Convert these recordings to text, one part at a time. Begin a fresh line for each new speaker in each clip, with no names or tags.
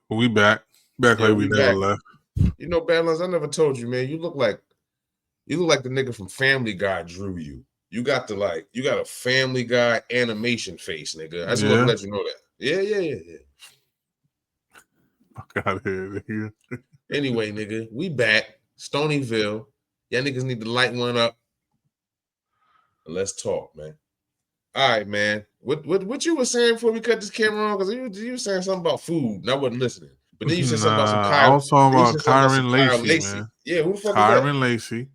We back
Yeah,
like we
we
never
back.
left.
You know, Badlands, I never told you, man. You look like the nigga from Family Guy drew you. You got a Family Guy animation face, nigga. I just want to
Yeah,
let you know that. Yeah.
fuck out of here, nigga.
Anyway, nigga, we back. Stonyville. Y'all niggas need to light one up and let's talk, man. All right, man. What you were saying before we cut this camera on? Because you were saying something about food and I wasn't listening. But then you said something about some
Nah, I
Kyle.
was talking
Then you
about
said something about some
Kyron
Kyle
Lacey,
Lacey.
man.
Yeah, who the fuck is that?
Kyron Lacey.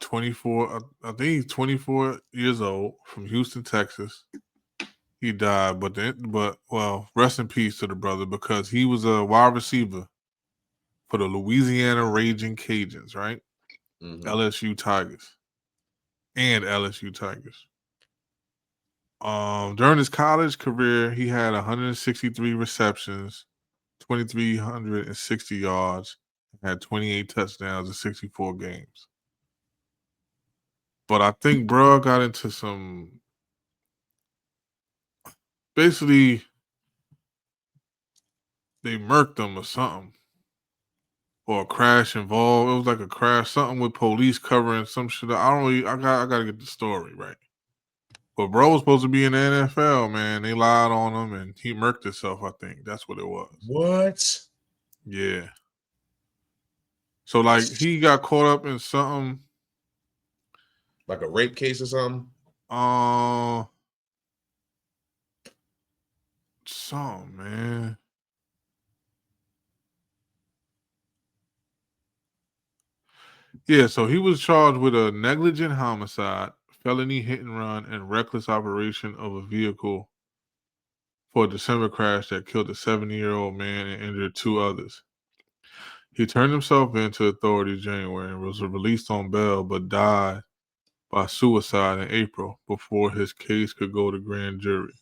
24. I think he's 24 years old from Houston, Texas. He died, but rest in peace to the brother because he was a wide receiver for the Louisiana Raging Cajuns, right?
Mm-hmm.
LSU Tigers and LSU Tigers. During his college career, he had 163 receptions, 2,360 yards, had 28 touchdowns in 64 games. But I think bro got into some basically they murked him or something. Or a crash involved. It was like a crash, something with police covering some shit. I don't really I gotta get the story right. But bro was supposed to be in the NFL, man. They lied on him and he murked himself, I think. That's what it was.
What?
Yeah. So like he got caught up in something.
Like a rape case or something?
Uh something, man. Yeah, so he was charged with a negligent homicide, felony hit and run, and reckless operation of a vehicle for a December crash that killed a 70-year-old man and injured two others. He turned himself in to authorities January and was released on bail, but died by suicide in April before his case could go to grand jury.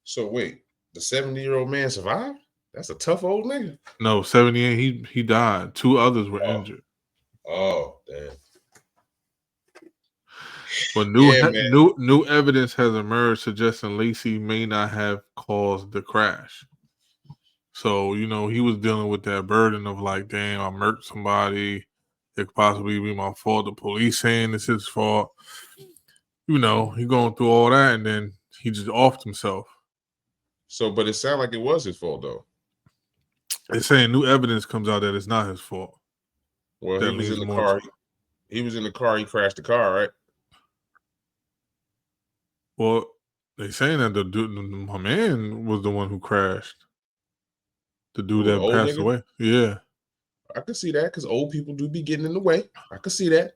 So wait, the 70-year-old man survived? That's a tough old nigga.
No, 78. He died. Two others were
Oh,
injured.
damn.
But
Yeah, man.
new evidence has emerged suggesting Lacey may not have caused the crash. So, he was dealing with that burden of like, damn, I murked somebody. It could possibly be my fault. The police saying it's his fault. He going through all that and then he just offed himself.
So, but it sounded like it was his fault though.
They're saying new evidence comes out that it's not his fault.
Well, he
That
was in
leans
the
more to
car. He was in the car. He crashed the car, right?
well, they saying that the dude, my man was the one who crashed. The dude
Who, the
that
old
passed
nigga?
away. Yeah.
I could see that because old people do be getting in the way. I could see that.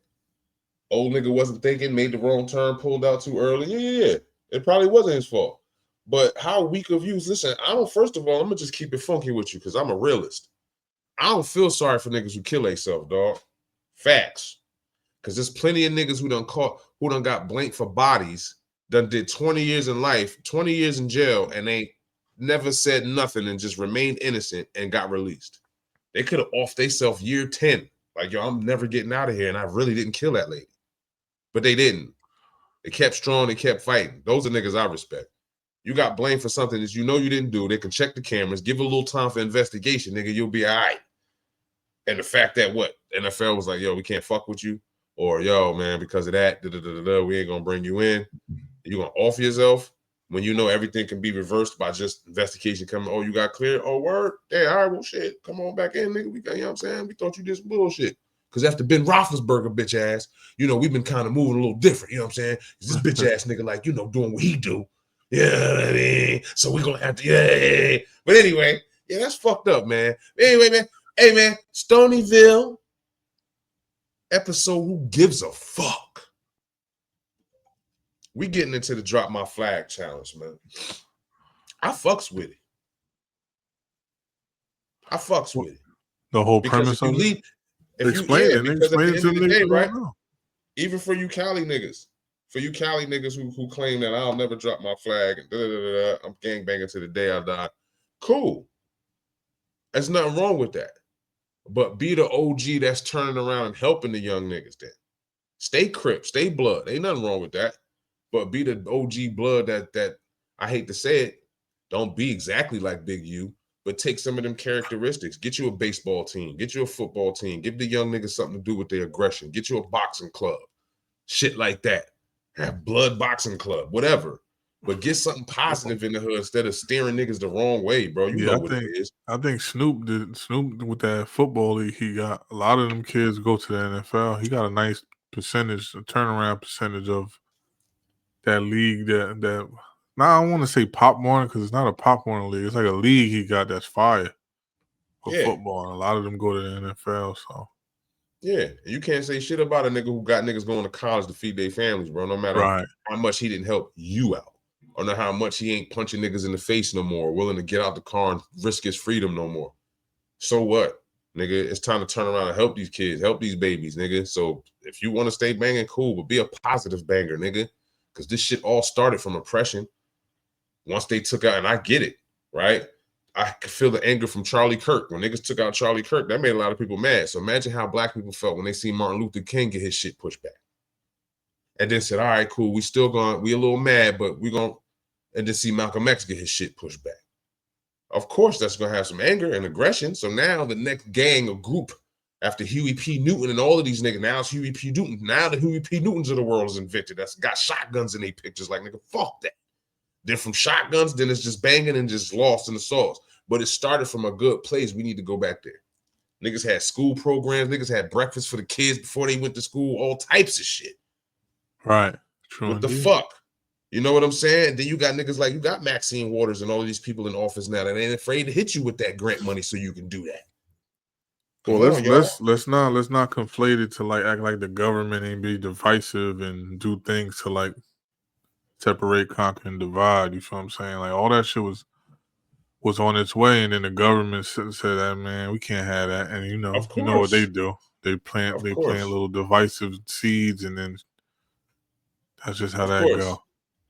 Old nigga wasn't thinking, made the wrong turn, pulled out too early. Yeah. It probably wasn't his fault. But how weak of you? Listen, I don't. First of all, I'm gonna just keep it funky with you because I'm a realist. I don't feel sorry for niggas who kill themselves, dog. Facts. Because there's plenty of niggas who done got blanked for bodies, done did 20 years in life, 20 years in jail, and they never said nothing and just remained innocent and got released. They could have off themselves year 10. Like, yo, I'm never getting out of here, and I really didn't kill that lady. But they didn't. They kept strong, they kept fighting. Those are niggas I respect. You got blamed for something that you know you didn't do. They can check the cameras, give a little time for investigation, nigga, you'll be all right. And the fact that NFL was like, yo, we can't fuck with you, or yo, man, because of that, we ain't gonna bring you in. You gonna off yourself when you know everything can be reversed by just investigation coming. Oh, you got cleared. Oh, word. Yeah, all right, well, shit. Come on back in, nigga. We got, you know what I'm saying? We thought you did some bullshit. Because after Ben Roethlisberger, bitch ass, we've been kind of moving a little different. You know what I'm saying? This bitch ass nigga, like, doing what he do. Yeah, I mean, so we gonna have to, yeah. But anyway, yeah, that's fucked up, man. Anyway, man. Hey, man, Stonyville episode, who gives a fuck? We getting into the drop my flag challenge, man. I fucks with it. I fucks with it.
The whole
Because
premise
if you
of it?
leave,
Explain it.
because at
Explain
the
it
end
to
of
the
the
niggas
day,
who
right?
don't know.
Even for you Cali niggas, who claim that I'll never drop my flag and I'm gangbanging to the day I die. Cool. There's nothing wrong with that. But be the OG that's turning around and helping the young niggas then. Stay Crip, stay blood. Ain't nothing wrong with that. But be the OG blood that I hate to say it, Don't be exactly like Big U, but take some of them characteristics. Get you a baseball team. Get you a football team. Give the young niggas something to do with their aggression. Get you a boxing club. Shit like that. Have blood boxing club, whatever. But get something positive in the hood instead of steering niggas the wrong way, bro. You know
Yeah,
what it is.
I think Snoop with that football league he got. A lot of them kids go to the NFL. He got a nice percentage, a turnaround percentage of that league that now I don't want to say Pop Warner because it's not a Pop Warner league. It's like a league he got that's fire for
Yeah.
football. And a lot of them go to the NFL. So
Yeah. You can't say shit about a nigga who got niggas going to college to feed their families, bro. No matter
right,
how much he didn't help you out. Or know how much he ain't punching niggas in the face no more, willing to get out the car and risk his freedom no more. So what, nigga? It's time to turn around and help these kids, help these babies, nigga. So if you want to stay banging, cool, but be a positive banger, nigga. Because this shit all started from oppression. Once they took out, and I get it, right? I could feel the anger from Charlie Kirk. When niggas took out Charlie Kirk, that made a lot of people mad. So imagine how black people felt when they see Martin Luther King get his shit pushed back. And then said, all right, cool, we a little mad, but we gonna, and then see Malcolm X get his shit pushed back. Of course, that's going to have some anger and aggression. So now the next gang or group after Huey P. Newton and all of these niggas, now it's Huey P. Newton. Now the Huey P. Newtons of the world is invented. That's got shotguns in their pictures. Like, nigga, fuck that. Then from shotguns, then it's just banging and just lost in the sauce. But it started from a good place. We need to go back there. Niggas had school programs. Niggas had breakfast for the kids before they went to school. All types of shit.
right. True
What
indeed.
the fuck? You know what I'm saying? Then you got niggas like, you got Maxine Waters and all of these people in office now that ain't afraid to hit you with that grant money so you can do that.
Well, let's not conflate it to like act like the government ain't be divisive and do things to like separate, conquer, and divide. You feel what I'm saying? Like all that shit was on its way, and then the government said that, man, we can't have that. And you know what they do? They plant little divisive seeds, and then that's just how that go.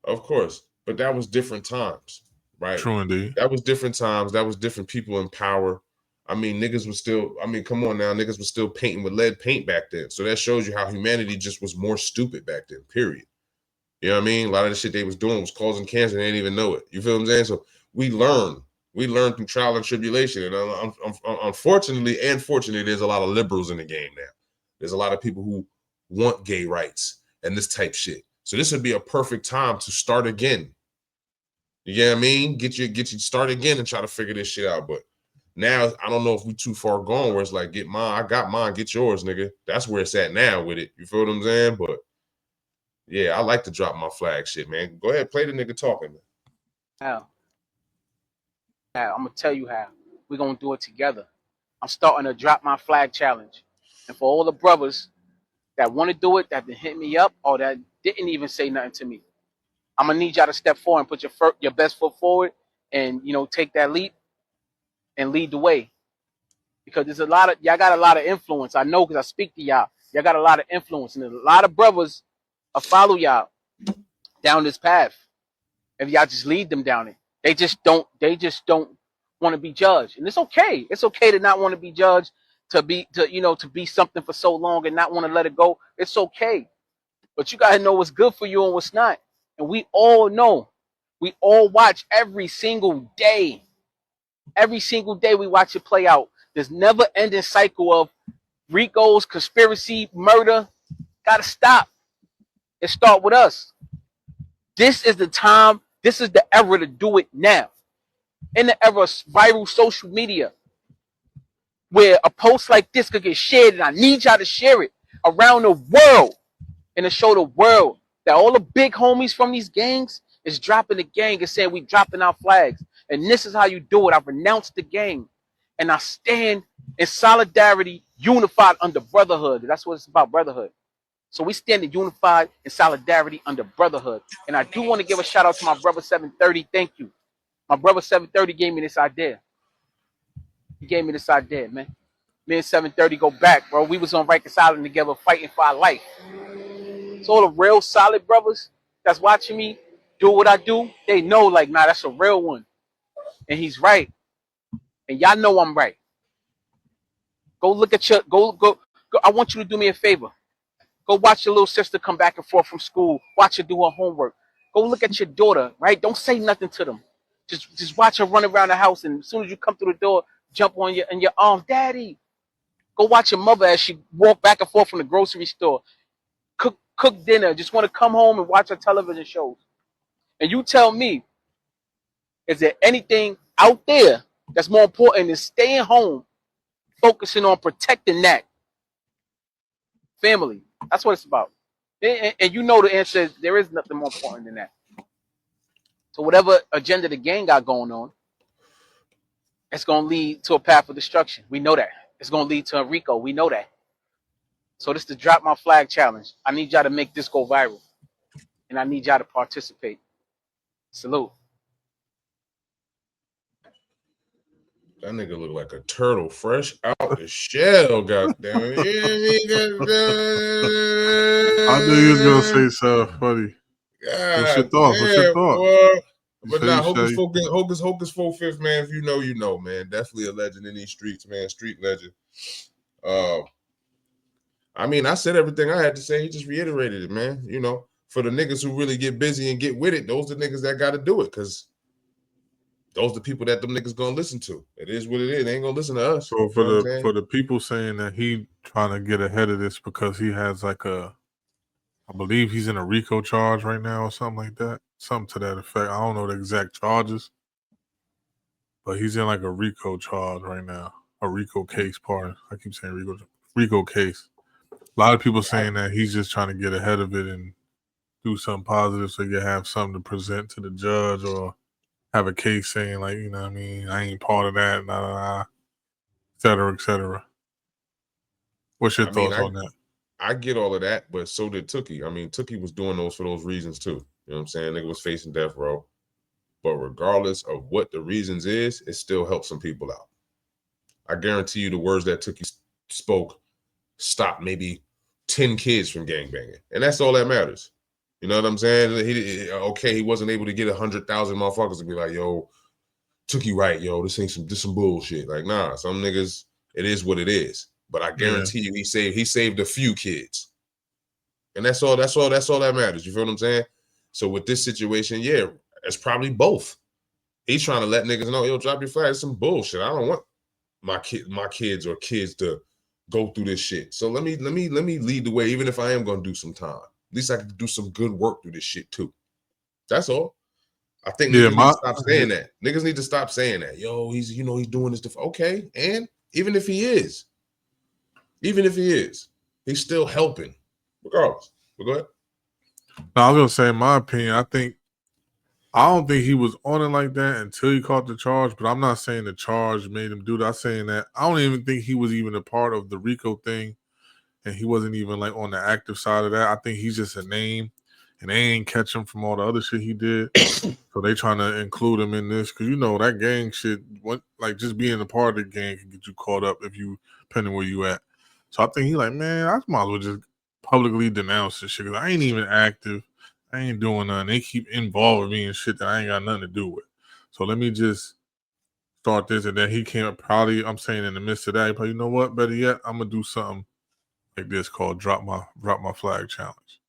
Of course. But that was different times, right?
True indeed.
That was different times. That was different people in power. I mean, niggas was still, come on now, niggas was still painting with lead paint back then. So that shows you how humanity just was more stupid back then, period. You know what I mean? A lot of the shit they was doing was causing cancer and they didn't even know it. You feel what I'm saying? So we learned through trial and tribulation. And unfortunately and fortunately, there's a lot of liberals in the game now. There's a lot of people who want gay rights and this type shit. So this would be a perfect time to start again. You get what I mean? Get you start again and try to figure this shit out. But now I don't know if we too far gone where it's like, get mine, I got mine, get yours, nigga. That's where it's at now with it. You feel what I'm saying? But yeah, I like to drop my flag shit, man. Go ahead, play the nigga talking, man.
How? I'm gonna tell you how. We're gonna do it together. I'm starting to drop my flag challenge. And for all the brothers that want to do it, that hit me up, or that didn't even say nothing to me, I'm gonna need y'all to step forward and put your best foot forward, and take that leap and lead the way. Because there's y'all got a lot of influence. I know because I speak to y'all. Y'all got a lot of influence, and there's a lot of brothers follow y'all down this path. If y'all just lead them down it, they just don't want to be judged, and it's okay. It's okay to not want to be judged, to be something for so long and not want to let it go. It's okay, but you gotta know what's good for you and what's not. And we all know, we all watch every single day. Every single day we watch it play out. There's never ending cycle of Rico's conspiracy, murder. Gotta stop. It start with us. This is the time. This is the era to do it now. In the era of viral social media, where a post like this could get shared, and I need y'all to share it around the world, and to show the world that all the big homies from these gangs is dropping the gang and saying we dropping our flags. And this is how you do it. I've renounced the gang, and I stand in solidarity, unified under brotherhood. That's what it's about, brotherhood. So we stand unified in solidarity under brotherhood. And I do want to give a shout out to my brother 730. Thank you. My brother 730 gave me this idea. He gave me this idea, man. Me and 730 go back, bro. We was on Rikers Island together fighting for our life. So all the real solid brothers that's watching me do what I do, they know, like, nah, that's a real one. And he's right. And y'all know I'm right. Go look at your, go. I want you to do me a favor. Go watch your little sister come back and forth from school. Watch her do her homework. Go look at your daughter, right? Don't say nothing to them. Just watch her run around the house, and as soon as you come through the door, jump on in your arms, Daddy. Go watch your mother as she walk back and forth from the grocery store, cook dinner. Just want to come home and watch her television shows. And you tell me, is there anything out there that's more important than staying home, focusing on protecting that family? That's what it's about. And you know the answer is there is nothing more important than that. So whatever agenda the gang got going on, it's going to lead to a path of destruction. We know that. It's going to lead to a RICO. We know that. So this is the Drop My Flag Challenge. I need y'all to make this go viral. And I need y'all to participate. Salute.
That nigga look like a turtle fresh out the shell, goddamn it.
I knew you was gonna say something funny. What's your thoughts? What's your thoughts?
Boy. But
say
now,
you
Hocus 4/5, man. If you know, man. Definitely a legend in these streets, man. Street legend. I mean, I said everything I had to say. He just reiterated it, man. You know, for the niggas who really get busy and get with it, those are the niggas that got to do it, because those are the people that them niggas gonna listen to. It is what it is. They ain't gonna listen to us.
So for the people saying that he trying to get ahead of this because he has like I believe he's in a RICO charge right now or something like that. Something to that effect. I don't know the exact charges, but he's in like a RICO charge right now. A RICO case, pardon. I keep saying RICO case. A lot of people saying that he's just trying to get ahead of it and do something positive so you have something to present to the judge or have a case saying like, you know what I mean, I ain't part of that, et cetera, et cetera. What's your thoughts on that?
I get all of that, but so did Tookie. I mean, Tookie was doing those for those reasons too. You know what I'm saying? Nigga was facing death row. But regardless of what the reasons is, it still helps some people out. I guarantee you the words that Tookie spoke stopped maybe 10 kids from gangbanging. And that's all that matters. You know what I'm saying? He wasn't able to get 100,000 motherfuckers to be like, yo, Tookie right, yo, this some bullshit. Like, nah, some niggas, it is what it is. But I guarantee you he saved a few kids. And that's all that matters. You feel what I'm saying? So with this situation, yeah, it's probably both. He's trying to let niggas know, yo, drop your flag. It's some bullshit. I don't want my kids or kids to go through this shit. So let me lead the way, even if I am gonna do some time. At least I can do some good work through this shit too. That's all. I think niggas need to stop saying that. Niggas need to stop saying that. Yo, he's doing this to okay. And even if he is, he's still helping, regardless. But go ahead.
No, I was gonna say, in my opinion, I don't think he was on it like that until he caught the charge. But I'm not saying the charge made him do that. I'm saying that I don't even think he was even a part of the RICO thing, and he wasn't even like on the active side of that. I think he's just a name, and they ain't catch him from all the other shit he did. So they trying to include him in this because that gang shit, like just being a part of the gang can get you caught up depending where you at. So I think he like, man, I might as well just publicly denounce this shit because I ain't even active. I ain't doing nothing. They keep involving me in shit that I ain't got nothing to do with. So let me just start this. And then he came probably, I'm saying in the midst of that, but you know what? Better yet, I'm gonna do something like this called Drop My Flag Challenge.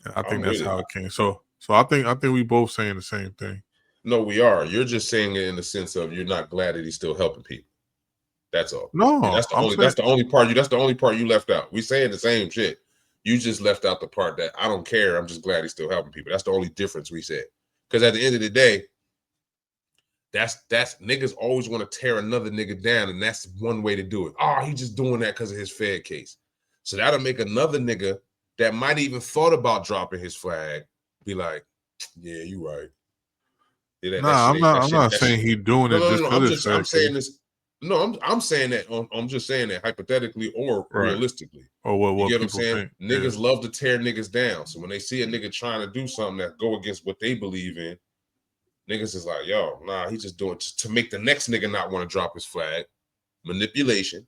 And I think that's how it came. So I think we both saying the same thing.
No, we are. You're just saying it in the sense of you're not glad that he's still helping people. That's all.
No,
that's the only part you left out. We saying the same shit. You just left out the part that I don't care. I'm just glad he's still helping people. That's the only difference we said. Because at the end of the day, that's niggas always want to tear another nigga down, and that's one way to do it. Oh, he just doing that because of his Fed case. So that'll make another nigga that might even thought about dropping his flag be like, yeah, you right. Yeah,
I'm not saying he doing it just because
I'm saying this. No, I'm saying that. I'm just saying that hypothetically or realistically.
Or what
you get what I'm saying?
Think.
Niggas love to tear niggas down. So when they see a nigga trying to do something that go against what they believe in, niggas is like, yo, nah, he's just doing it to make the next nigga not want to drop his flag. Manipulation.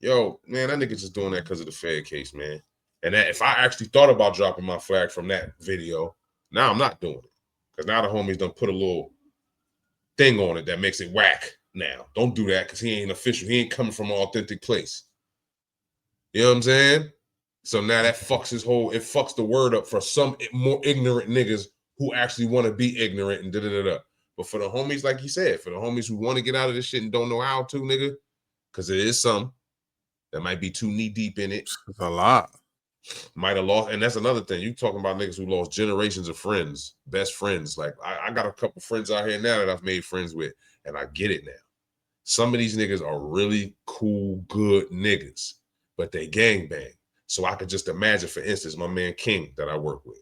Yo, man, that nigga just doing that because of the Fed case, man. And that if I actually thought about dropping my flag from that video, now I'm not doing it. Because now the homies done put a little thing on it that makes it whack now. Don't do that because he ain't official. He ain't coming from an authentic place. You know what I'm saying? So now that fucks it fucks the word up for some more ignorant niggas who actually want to be ignorant and da-da-da-da. But for the homies, like he said, for the homies who want to get out of this shit and don't know how to, nigga, because there is some that might be too knee deep in it.
It's a lot.
Might have lost, and that's another thing. You talking about niggas who lost generations of friends, best friends. Like I got a couple friends out here now that I've made friends with, and I get it now. Some of these niggas are really cool, good niggas, but they gangbang. So I could just imagine, for instance, my man King that I work with.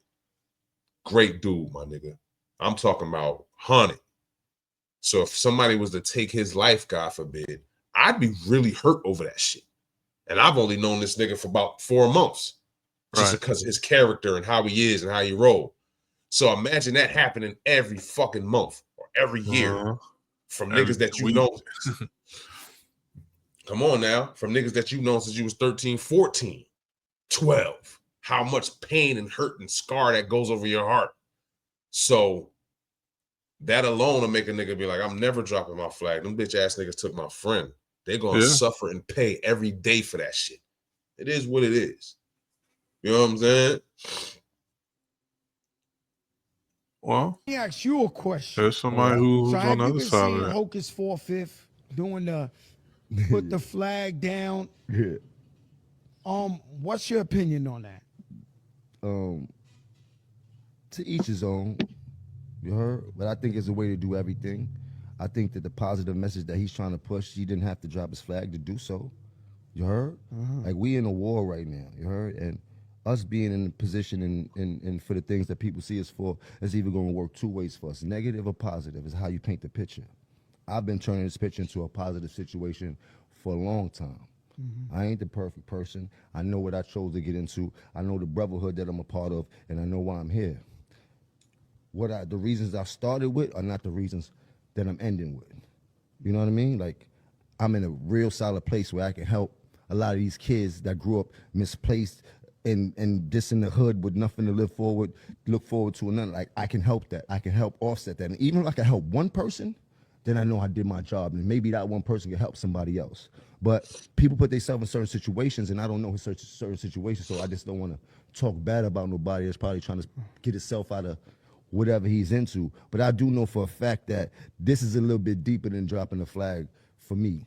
Great dude, my nigga. I'm talking about haunted. So if somebody was to take his life, God forbid, I'd be really hurt over that shit. And I've only known this nigga for about 4 months. Just because his character and how he is and how he roll. So imagine that happening every fucking month or every year from niggas that you know. Come on now. From niggas that you know since you was 13, 14, 12. How much pain and hurt and scar that goes over your heart. So that alone will make a nigga be like, I'm never dropping my flag. Them bitch ass niggas took my friend. They're going to suffer and pay every day for that shit. It is what it is. You know what I'm saying?
Well,
let me ask you a question.
There's somebody who's
so
on the other side of that.
Hocus 4/5 doing the put the flag down.
Yeah.
What's your opinion on that?
To each his own. You heard? But I think it's a way to do everything. I think that the positive message that he's trying to push, he didn't have to drop his flag to do so. You heard? Like, we in a war right now. You heard? And us being in a position and for the things that people see us for is either going to work two ways for us. Negative or positive is how you paint the picture. I've been turning this picture into a positive situation for a long time. I ain't the perfect person. I know what I chose to get into. I know the brotherhood that I'm a part of, and I know why I'm here. The reasons I started with are not the reasons that I'm ending with. You know what I mean? Like, I'm in a real solid place where I can help a lot of these kids that grew up misplaced and just in the hood with nothing to look forward to, and nothing. Like, I can help that. I can help offset that. And even if I can help one person, then I know I did my job, and maybe that one person can help somebody else. But people put themselves in certain situations, and I don't know his certain situations, so I just don't want to talk bad about nobody that's probably trying to get himself out of whatever he's into. But I do know for a fact that this is a little bit deeper than dropping a flag for me.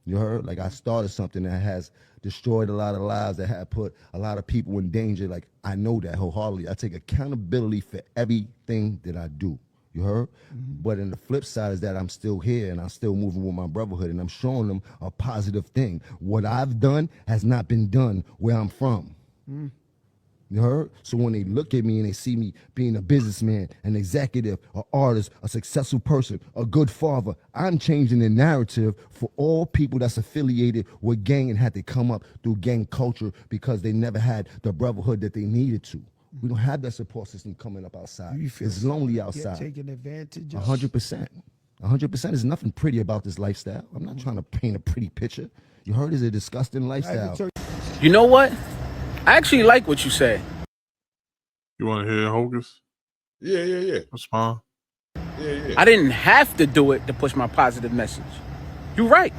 You heard? Like, I started something that has destroyed a lot of lives, that had put a lot of people in danger. Like, I know that wholeheartedly. I take accountability for everything that I do. You heard? But in the flip side is that I'm still here and I'm still moving with my brotherhood, and I'm showing them a positive thing. What I've done has not been done where I'm from. You heard? So when they look at me and they see me being a businessman, an executive, an artist, a successful person, a good father, I'm changing the narrative for all people that's affiliated with gang and had to come up through gang culture because they never had the brotherhood that they needed to. We don't have that support system coming up outside. It's lonely outside.
Taking advantage of
100%. 100%. There's nothing pretty about this lifestyle. I'm not trying to paint a pretty picture. You heard? It's a disgusting lifestyle.
You know what? I actually like what you said.
You want to hear Hocus?
Yeah.
That's fine.
Yeah.
I didn't have to do it to push my positive message. You're right.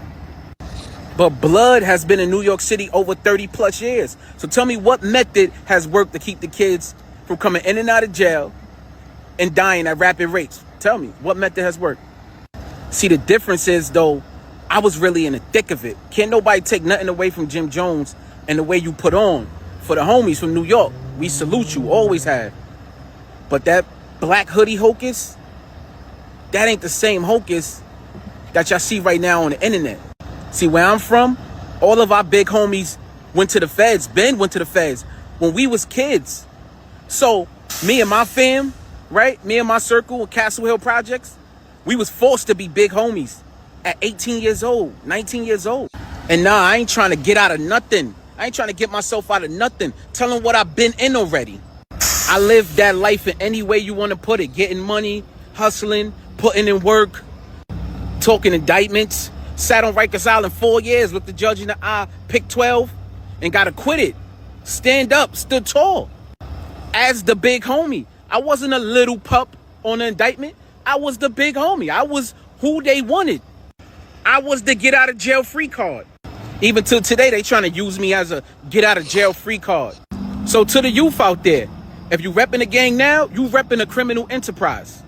But blood has been in New York City over 30 plus years. So tell me what method has worked to keep the kids from coming in and out of jail and dying at rapid rates? Tell me, what method has worked? See, the difference is, though, I was really in the thick of it. Can't nobody take nothing away from Jim Jones and the way you put on. For the homies from New York, we salute you, always have. But that black hoodie Hocus, that ain't the same Hocus that y'all see right now on the internet. See, where I'm from, all of our big homies went to the feds. Ben went to the feds when we was kids. So me and my fam, right? Me and my circle of Castle Hill Projects, we was forced to be big homies at 18 years old, 19 years old. And nah, I ain't trying to get out of nothing. I ain't trying to get myself out of nothing. Tell them what I've been in already. I lived that life in any way you want to put it. Getting money, hustling, putting in work, talking indictments. Sat on Rikers Island 4 years, looked the judge in the eye, picked 12, and got acquitted. Stand up, stood tall. As the big homie. I wasn't a little pup on the indictment. I was the big homie. I was who they wanted. I was the get out of jail free card. Even till today, they trying to use me as a get out of jail free card. So to the youth out there, if you repping a gang now, you repping a criminal enterprise.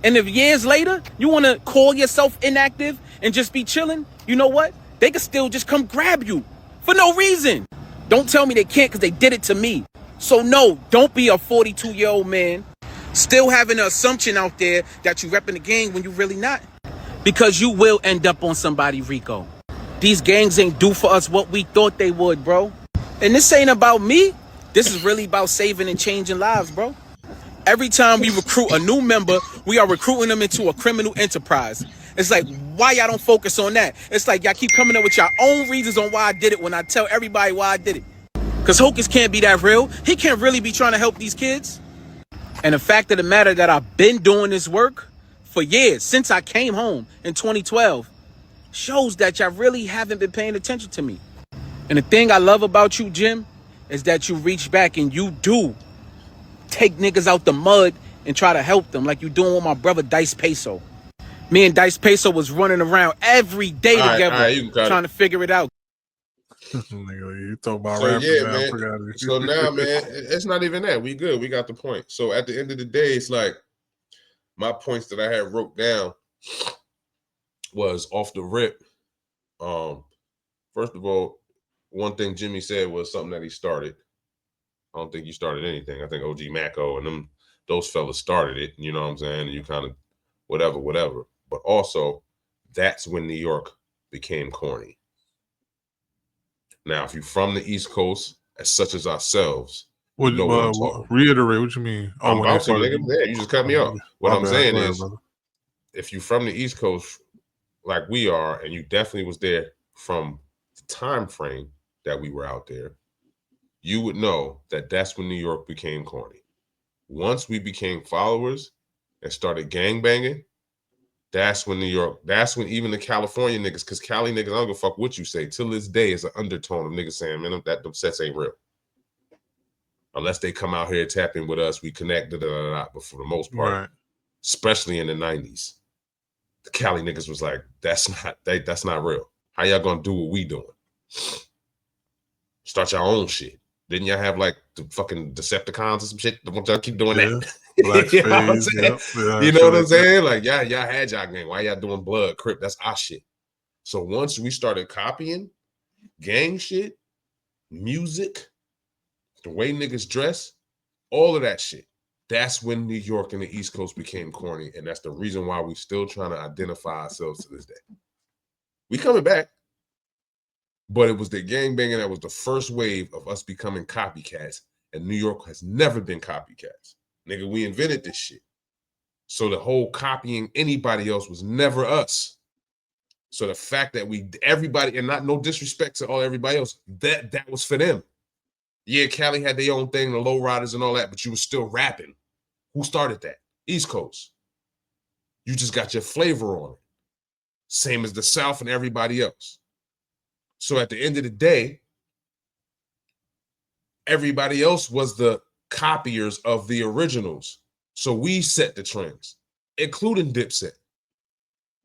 And if years later you want to call yourself inactive and just be chilling, you know what? They can still just come grab you for no reason. Don't tell me they can't because they did it to me. So no, don't be a 42-year-old man still having an assumption out there that you repping the gang when you really not. Because you will end up on somebody, Rico. These gangs ain't do for us what we thought they would, bro. And this ain't about me. This is really about saving and changing lives, bro. Every time we recruit a new member, we are recruiting them into a criminal enterprise. It's like, why y'all don't focus on that? It's like y'all keep coming up with your own reasons on why I did it when I tell everybody why I did it. Because Hocus can't be that real. He can't really be trying to help these kids. And the fact of the matter that I've been doing this work for years, since I came home in 2012, shows that y'all really haven't been paying attention to me. And the thing I love about you, Jim, is that you reach back and you do take niggas out the mud and try to help them like you doing with my brother Dice Peso. Me and Dice Peso was running around every day together trying to figure it out.
You talk about
so
rappers
yeah,
now,
man.
forgot it.
So now, man, it's not even that. We good. We got the point. So at the end of the day, it's like my points that I had wrote down was off the rip. First of all, one thing Jimmy said was something that he started. I don't think you started anything. I think OG Macko and those fellas started it. You know what I'm saying? And you kind of whatever. But also, that's when New York became corny. Now, if you're from the East Coast, as such as ourselves, you know what I'm talking about.
Reiterate what you mean.
I'm about to, nigga. Yeah, you just cut me off. What I'm saying is, if you're from the East Coast like we are, and you definitely was there from the time frame that we were out there, you would know that that's when New York became corny. Once we became followers and started gangbanging, that's when even the California niggas, because Cali niggas, I don't give a fuck what you say, till this day is an undertone of niggas saying, man, that them sets ain't real. Unless they come out here tapping with us, we connect, but for the most part, right, especially in the 90s, the Cali niggas was like, that's not real. How y'all gonna do what we doing? Start your own shit. Didn't y'all have like the fucking Decepticons or some shit? Don't y'all keep doing that?
Black
you know what I'm saying? You know what I'm saying? Like, y'all had y'all gang. Why y'all doing Blood, Crip? That's our shit. So once we started copying gang shit, music, the way niggas dress, all of that shit, that's when New York and the East Coast became corny. And that's the reason why we still trying to identify ourselves to this day. We coming back. But it was the gangbanging that was the first wave of us becoming copycats. And New York has never been copycats. Nigga, we invented this shit. So the whole copying anybody else was never us. So the fact that everybody, and not no disrespect to everybody else, that was for them. Yeah, Cali had their own thing, the lowriders and all that, but you was still rapping. Who started that? East Coast. You just got your flavor on it. Same as the South and everybody else. So at the end of the day, everybody else was the copiers of the originals. So we set the trends, including Dipset.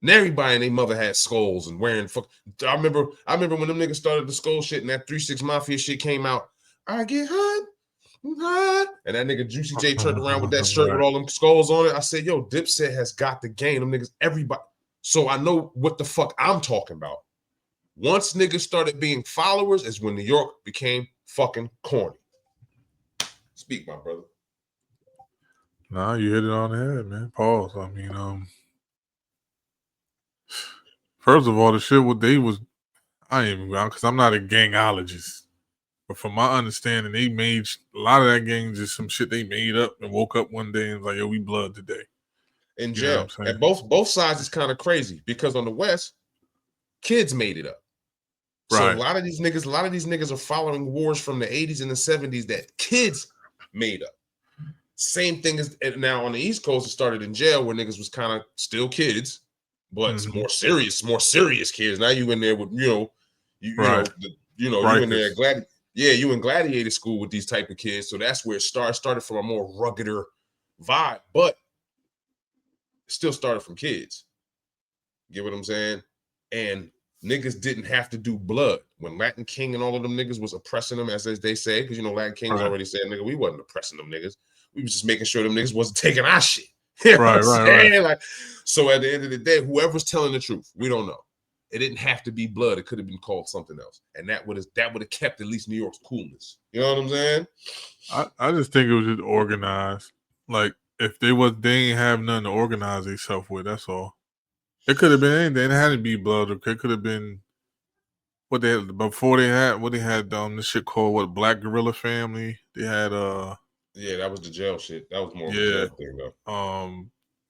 And everybody and their mother had skulls and wearing fuck. I remember when them niggas started the skull shit and that 3-6 Mafia shit came out. I get hot. And that nigga Juicy J turned around with that shirt with all them skulls on it. I said, yo, Dipset has got the game. Them niggas, everybody. So I know what the fuck I'm talking about. Once niggas started being followers is when New York became fucking corny. Speak, my brother.
Nah, you hit it on the head, man. Pause. I mean, first of all, the shit what they was, I ain't even because I'm not a gangologist. But from my understanding, they made a lot of that gang just some shit they made up and woke up one day and was like, yo, we blood today.
In jail. And both sides is kind of crazy because on the West, kids made it up. So right. a lot of these niggas are following wars from the 80s and the 70s that kids made up. Same thing as now on the East Coast, it started in jail where niggas was kind of still kids, but it's more serious kids. Now you in there with, you in there you in gladiator school with these type of kids. So that's where it started from a more ruggeder vibe, but it still started from kids. Get what I'm saying? And niggas didn't have to do blood when Latin King and all of them niggas was oppressing them, as they say, because Latin King was already saying, nigga, we wasn't oppressing them niggas. We was just making sure them niggas wasn't taking our shit. You know
Right,
what I'm
right,
saying?
right.
Like, so at the end of the day, whoever's telling the truth, we don't know. It didn't have to be blood. It could have been called something else, and that would have kept at least New York's coolness. You know what I'm saying?
I just think it was just organized. Like if they ain't have nothing to organize themselves with. That's all. It could have been anything. It had to be blood. It could have been what they had before they had this shit called what, Black Gorilla Family. They had
Yeah, that was the jail shit. That was more of a
yeah.
jail thing though.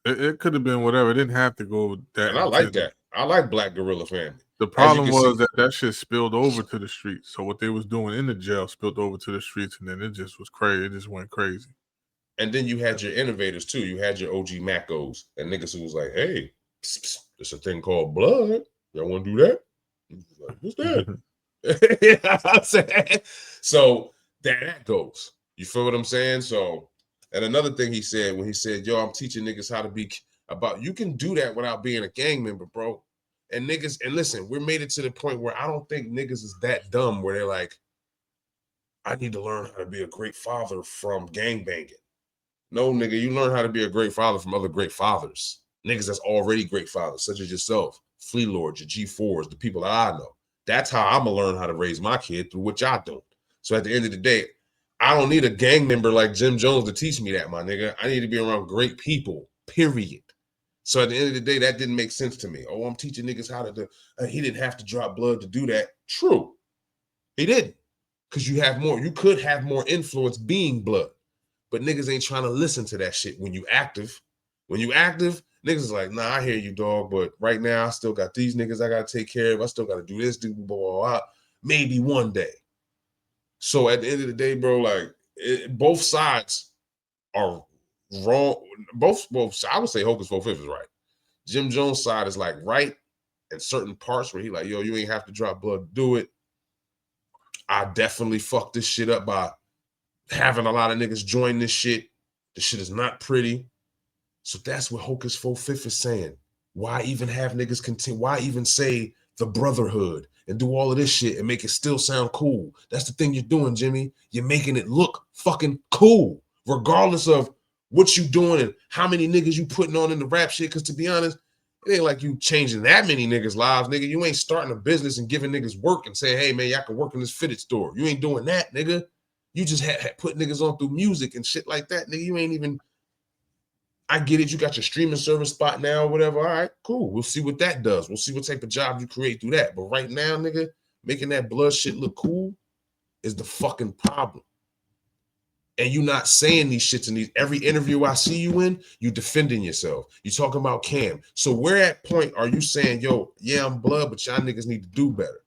It could have been whatever. It didn't have to go that
And I like
intense.
that. I like Black Gorilla Family.
The
As you
problem
can
was
see,
that shit spilled over to the streets. So what they was doing in the jail spilled over to the streets, and then it just was crazy. It just went crazy.
and then you had your innovators too. You had your OG Macos and niggas who was like, "Hey, there's a thing called blood. Y'all want to do that?" Like, what's that? You know what I'm saying? So that goes. You feel what I'm saying? So, and another thing he said when he said, "Yo, I'm teaching niggas how to be about." You can do that without being a gang member, bro. And niggas, and listen, we're made it to the point where I don't think niggas is that dumb where they're like, "I need to learn how to be a great father from gang banging." No, nigga, you learn how to be a great father from other great fathers. Niggas that's already great fathers, such as yourself, Flea Lord, your G4s, the people that I know. That's how I'm gonna learn how to raise my kid, through what y'all doing. So at the end of the day, I don't need a gang member like Jim Jones to teach me that, my nigga. I need to be around great people, period. So at the end of the day, that didn't make sense to me. Oh, I'm teaching niggas how to do. He didn't have to drop blood to do that. True, he didn't, because you could have more influence being blood. But niggas ain't trying to listen to that shit when you active. When you active, niggas is like, nah, I hear you, dog. But right now, I still got these niggas I gotta take care of. I still gotta do this, do blah, blah, blah. Maybe one day. So at the end of the day, bro, like both sides are wrong. Both I would say Hocus Focus is right. Jim Jones' side is like right in certain parts where he like, yo, you ain't have to drop blood to do it. I definitely fucked this shit up by having a lot of niggas join this shit. The shit is not pretty. So that's what Hocus Focus is saying. Why even have niggas continue? Why even say the brotherhood and do all of this shit and make it still sound cool? That's the thing you're doing, Jimmy. You're making it look fucking cool, regardless of what you doing and how many niggas you putting on in the rap shit. Because to be honest, it ain't like you changing that many niggas' lives, nigga. You ain't starting a business and giving niggas work and saying, hey, man, y'all can work in this fitted store. You ain't doing that, nigga. You just had put niggas on through music and shit like that, nigga. You ain't even. I get it. You got your streaming service spot now or whatever. All right, cool. We'll see what that does. We'll see what type of job you create through that. But right now, nigga, making that blood shit look cool is the fucking problem. And you not saying these shits in these every interview I see you in, you defending yourself. You talking about Cam. So where at point are you saying, yo, yeah, I'm blood, but y'all niggas need to do better?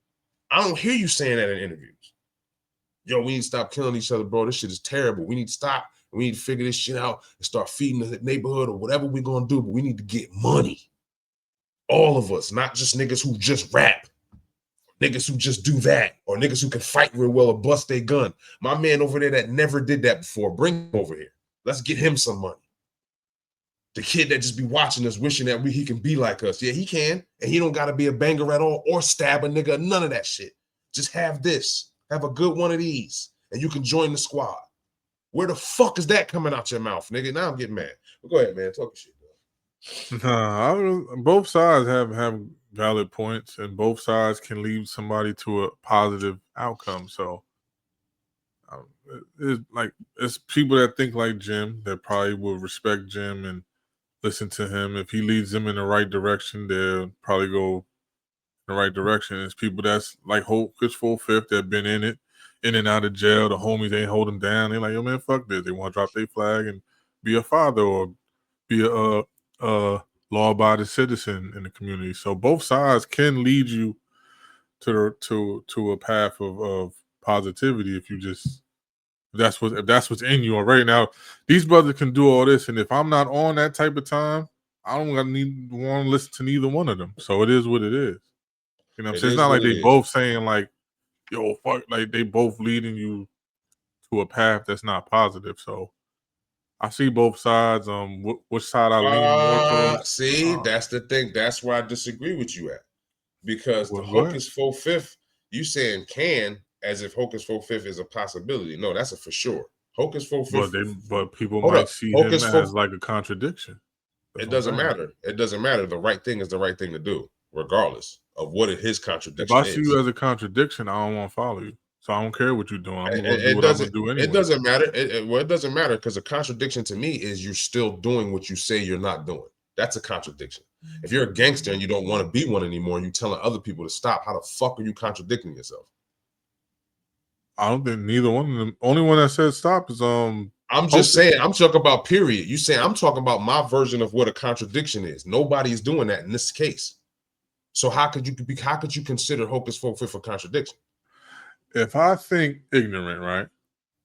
I don't hear you saying that in interviews. Yo, we need to stop killing each other, bro. This shit is terrible. We need to stop. We need to figure this shit out and start feeding the neighborhood or whatever we're gonna do. But we need to get money. All of us, not just niggas who just rap, niggas who just do that, or niggas who can fight real well or bust their gun. My man over there that never did that before, bring him over here. Let's get him some money. The kid that just be watching us, wishing that he can be like us. Yeah, he can. And he don't gotta be a banger at all or stab a nigga, none of that shit. Just have this. Have a good one of these, and you can join the squad. Where the fuck is that coming out your mouth, nigga? Now I'm getting mad. But go ahead, man. Talk shit, bro.
Both sides have valid points, and both sides can lead somebody to a positive outcome. So, it's people that think like Jim that probably will respect Jim and listen to him. If he leads them in the right direction, they'll probably go in the right direction. It's people that's like Hocus Focus that been in and out of jail. The homies ain't hold them down. They're like, yo, man, fuck this. They want to drop their flag and be a father or be a law-abiding citizen in the community. So both sides can lead you to a path of positivity if that's what's in you. Or right now, these brothers can do all this, and if I'm not on that type of time, I don't want to listen to neither one of them. So it is what it is. You know what I'm saying? It's not like they both saying like, yo, fuck, like they both leading you to a path that's not positive. So I see both sides. Which side I lean more towards?
See, that's the thing. That's where I disagree with you at. Because the
Well,
Hocus Focus, you saying can as if Hocus Focus is a possibility. No, that's a for sure. Hocus Focus.
but people
Hold
might
up.
see him
Hocus
as
Focus.
like a contradiction.
It doesn't matter. It doesn't matter. The right thing is the right thing to do, regardless of what his
If
contradiction
I see
is.
you as a contradiction, I don't want to follow you. So I don't care what you're doing. I'm gonna do
It
what I'm gonna
doesn't.
do anyway.
It doesn't matter. It doesn't matter because a contradiction to me is you're still doing what you say you're not doing. That's a contradiction. If you're a gangster and you don't want to be one anymore, and you're telling other people to stop, how the fuck are you contradicting yourself?
I don't think neither one of them. Only one that said stop is
I'm just
Hocus.
saying. I'm talking about period. You say I'm talking about my version of what a contradiction is. Nobody's doing that in this case. So how could you consider Hocus Pocus for contradiction?
If I think ignorant, right?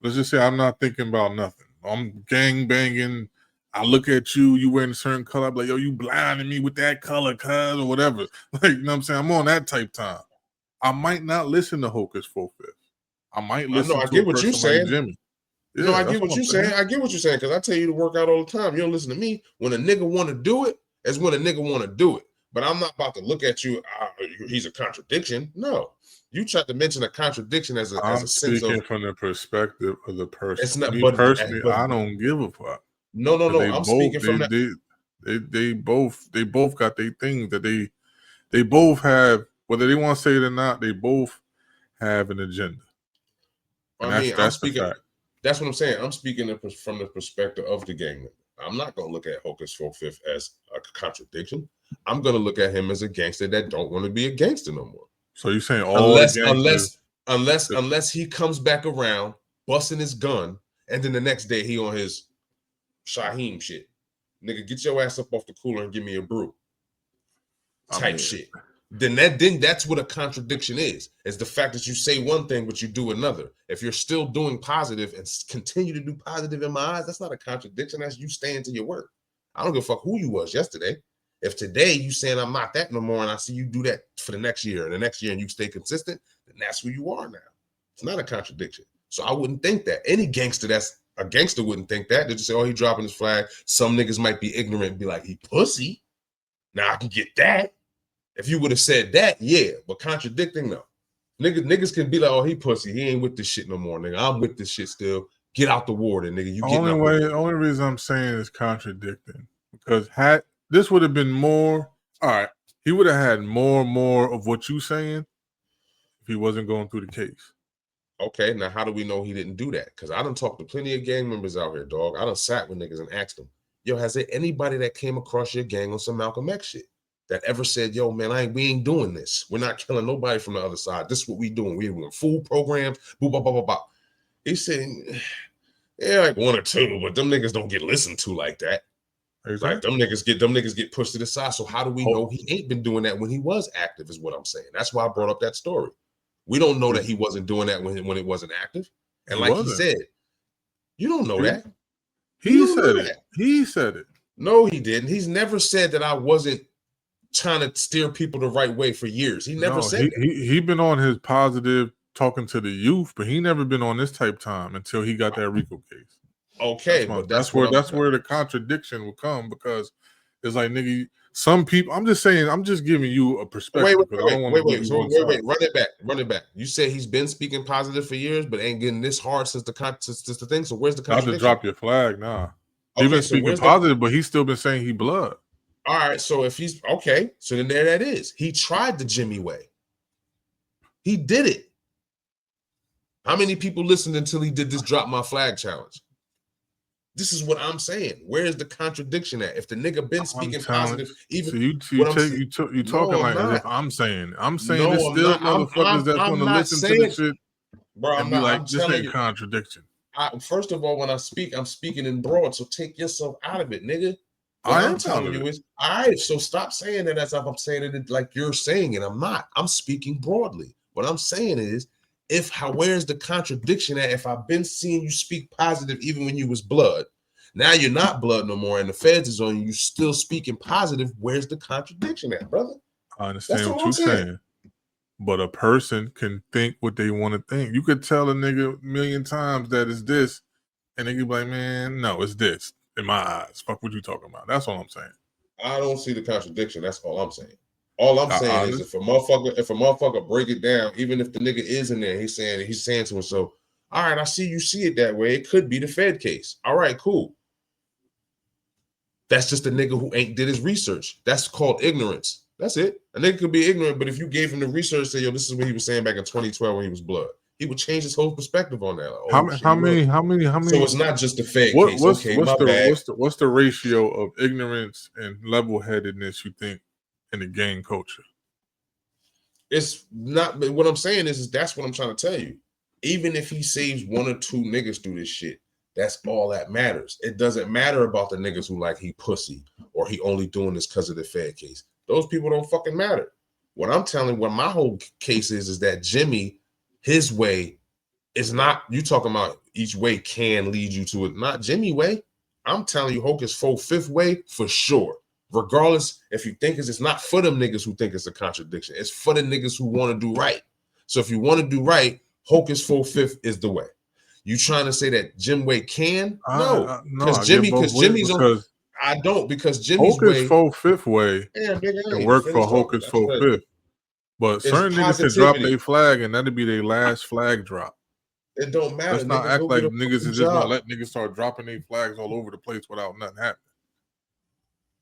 Let's just say I'm not thinking about nothing. I'm gang banging. I look at you, you wearing a certain color. I'm like, yo, you blinding me with that color, cuz, or whatever. Like, you know what I'm saying? I'm on that type time. I might not listen to Hocus Pocus. I might listen
I
to
get
a
what you're
person like
saying.
Jimmy.
No, I
that's
get what
I'm
you're saying. I get what you're saying because I tell you to work out all the time. You don't listen to me. When a nigga want to do it, it's when a nigga want to do it. But I'm not about to look at you. He's a contradiction. No, you tried to mention a contradiction as a sense of.
Speaking from the perspective of the person.
It's not.
Me
But
personally, I don't give a fuck.
No.
They
I'm
both,
speaking from that.
they both got their things that they both have. Whether they want to say it or not, they both have an agenda. And
I mean,
that's the fact.
That's what I'm saying. I'm speaking from the perspective of the gang member. I'm not going to look at Hocus Pocus as a contradiction. I'm going to look at him as a gangster that don't want to be a gangster no more.
So you're saying all the gangsters,
unless he comes back around busting his gun, and then the next day he on his Shaheem shit. Nigga, get your ass up off the cooler and give me a brew. Type shit. Then that's what a contradiction is the fact that you say one thing but you do another. If you're still doing positive and continue to do positive in my eyes, that's not a contradiction. That's you staying to your word. I don't give a fuck who you was yesterday. If today you saying I'm not that no more, and I see you do that for the next year and the next year, and you stay consistent, then that's who you are now. It's not a contradiction. So I wouldn't think that any gangster that's a gangster wouldn't think that. They just say, "Oh, he dropping his flag." Some niggas might be ignorant and be like, "He pussy." Now I can get that. If you would have said that, yeah, but contradicting, no. Niggas can be like, "Oh, he pussy. He ain't with this shit no more, nigga. I'm with this shit still. Get out the water, nigga. You getting out the water."
Only reason I'm saying is contradicting because this would have been more. All right, he would have had more of what you saying if he wasn't going through the case.
Okay, now how do we know he didn't do that? Because I done talked to plenty of gang members out here, dog. I done sat with niggas and asked them, "Yo, has there anybody that came across your gang on some Malcolm X shit that ever said, yo, man, we ain't doing this. We're not killing nobody from the other side. This is what we doing. We're doing food programs, boo, blah, blah, blah, blah." He said, yeah, like one or two, but them niggas don't get listened to like that. Exactly. Like them niggas get pushed to the side. So how do we know he ain't been doing that when he was active is what I'm saying. That's why I brought up that story. We don't know that he wasn't doing that when it wasn't active. And like he said, you don't know that.
He said it. He said it.
No, he didn't. He's never said that I wasn't trying to steer people the right way for years. He never said that.
He been on his positive talking to the youth, but he never been on this type time until he got that RICO case.
Okay,
that's where the contradiction will come because it's like, nigga, some people. I'm just saying. I'm just giving you a perspective.
Wait. Run it back. You say he's been speaking positive for years, but ain't getting this hard since the thing. So where's the contradiction?
Not to drop your flag, nah. He's been speaking positive, but he's still been saying he blood.
All right, so if he's okay, so then there that is. He tried the Jimmy way. He did it. How many people listened until he did this drop my flag challenge? This is what I'm saying. Where is the contradiction at? If the nigga been speaking positive, even
so you talking like as if I'm saying there's still motherfuckers that's going to listen to the shit,
bro.
And be like, this ain't contradiction.
First of all, when I speak, I'm speaking in broad. So take yourself out of it, nigga.
What I'm telling you
is, all right. So stop saying that as if I'm saying it like you're saying it. I'm not. I'm speaking broadly. What I'm saying is, where's the contradiction at? If I've been seeing you speak positive even when you was blood, now you're not blood no more, and the feds is on you, still speaking positive. Where's the contradiction at, brother?
I understand what you're saying, but a person can think what they want to think. You could tell a nigga a million times that it's this, and they could be like, man, no, it's this. In my eyes, fuck what you talking about. That's all I'm saying.
I don't see the contradiction. That's all I'm saying. All I'm saying is if a motherfucker break it down, even if the nigga is in there, he's saying to himself, all right, I see you see it that way. It could be the Fed case. All right, cool. That's just a nigga who ain't did his research. That's called ignorance. That's it. A nigga could be ignorant, but if you gave him the research, say, yo, this is what he was saying back in 2012 when he was blood, he would change his whole perspective on that. Like, oh,
How many?
So it's not just the Fed case.
What's
bad.
What's the ratio of ignorance and level-headedness you think in the gang culture?
It's not. But what I'm saying is that's what I'm trying to tell you. Even if he saves 1 or 2 niggas through this shit, that's all that matters. It doesn't matter about the niggas who like he pussy or he only doing this because of the Fed case. Those people don't fucking matter. What my whole case is that Jimmy, his way is not, you talking about each way can lead you to it, not Jimmy way. I'm telling you, Hocus 4/5 way for sure. Regardless, if you think it's not for them niggas who think it's a contradiction. It's for the niggas who want to do right. So if you want to do right, Hocus 4/5 is the way. You trying to say that Jim way can? No, because Jimmy's on. I don't, because Jimmy's
Hocus
way
4/5 way can work for Hocus 4/5. But certain niggas can drop their flag and that'll be their last flag drop.
It don't matter.
Let's not act like niggas is just gonna let niggas start dropping their flags all over the place without nothing happening.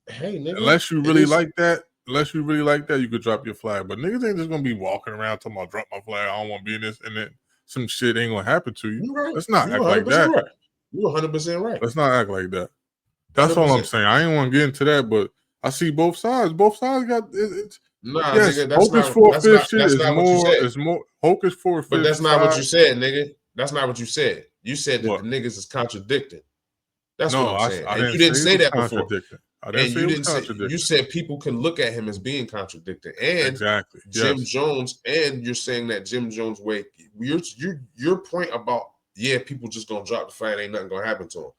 Hey, nigga,
unless you really like that, you could drop your flag. But niggas ain't just gonna be walking around talking about drop my flag, I don't want to be in this, and then some shit ain't gonna happen to you.
Right.
Let's not act like that.
Right. You're 100% right.
Let's not act like that. That's 100%. All I'm saying. I ain't want to get into that, but I see both sides. Both sides got it.
Nah,
yes,
nigga, that's
Hocus 4/5 shit is more Hocus 4/5.
But that's not what you said, nigga. That's not what you said. You said that the niggas is contradicting. That's what I'm saying. And you didn't say that before.
I didn't say it was contradicting.
You said people can look at him as being contradicting. And
exactly.
Jim Jones, and you're saying that Jim Jones way, your point about, people just gonna drop the flag, ain't nothing gonna happen to him.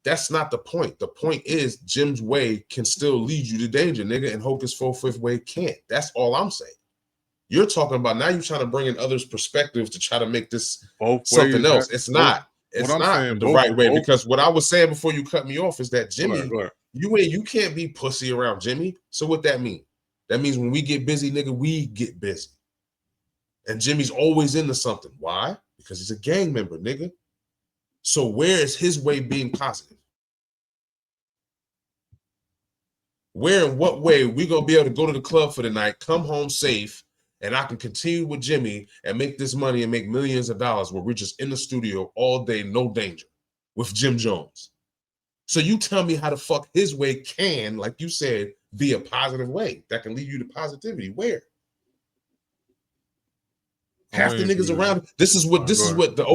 That's not the point. The point is Jim's way can still lead you to danger, nigga, and Hocus 4/5 way can't. That's all I'm saying. You're talking about now you're trying to bring in others' perspectives to try to make this something else. It's not. It's not the right way, because what I was saying before you cut me off is that Jimmy, you can't be pussy around Jimmy. So what that mean? That means when we get busy, nigga, we get busy. And Jimmy's always into something. Why? Because he's a gang member, nigga. So where is his way being positive? Where in what way we gonna be able to go to the club for the night, come home safe, and I can continue with Jimmy and make this money and make millions of dollars where we're just in the studio all day, no danger, with Jim Jones? So you tell me how the fuck his way can, like you said, be a positive way that can lead you to positivity. Where? Half the niggas around. This is what the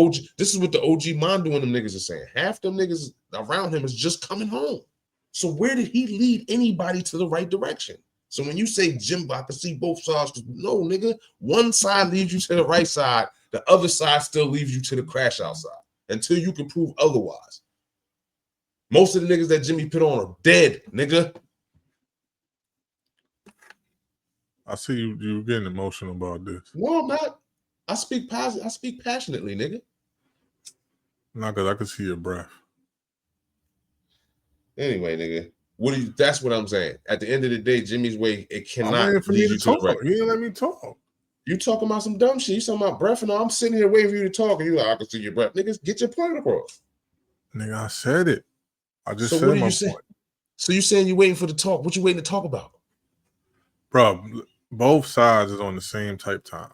OG Mondo and them niggas are saying. Half them niggas around him is just coming home. So where did he lead anybody to the right direction? So when you say Jim, I can see both sides. No, nigga, one side leads you to the right side. The other side still leaves you to the crash outside until you can prove otherwise. Most of the niggas that Jimmy put on are dead, nigga.
I see you getting emotional about this.
No, I'm not. I speak positive. I speak passionately, nigga.
Not because I can see your breath.
Anyway, nigga, that's what I'm saying. At the end of the day, Jimmy's way, it cannot lead you to the right.
You didn't let me talk.
You talking about some dumb shit. You talking about breath and all. I'm sitting here waiting for you to talk, and you like, I can see your breath. Niggas, get your point across.
Nigga, I said it. I just said my point.
So you saying you waiting for the talk? What you waiting to talk about?
Bro, both sides is on the same type time.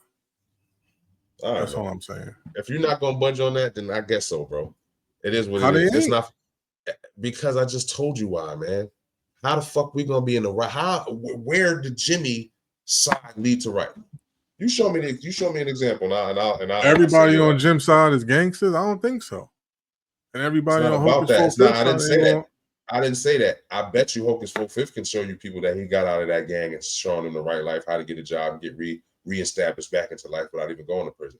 All right,
that's all I'm saying.
If you're not gonna budge on that, then I guess so, bro. It is what it is. It's not because I just told you why, man. How the fuck we gonna be in the right? Where did Jimmy side lead to right? You show me an example now, and I'll
everybody on Jim's side is gangsters. I don't think so. And everybody on Hocus 4/5
I didn't say that. I didn't say that. I bet you Hocus 4/5 can show you people that he got out of that gang and showing them the right life, how to get a job and get reestablished back into life without even going to prison.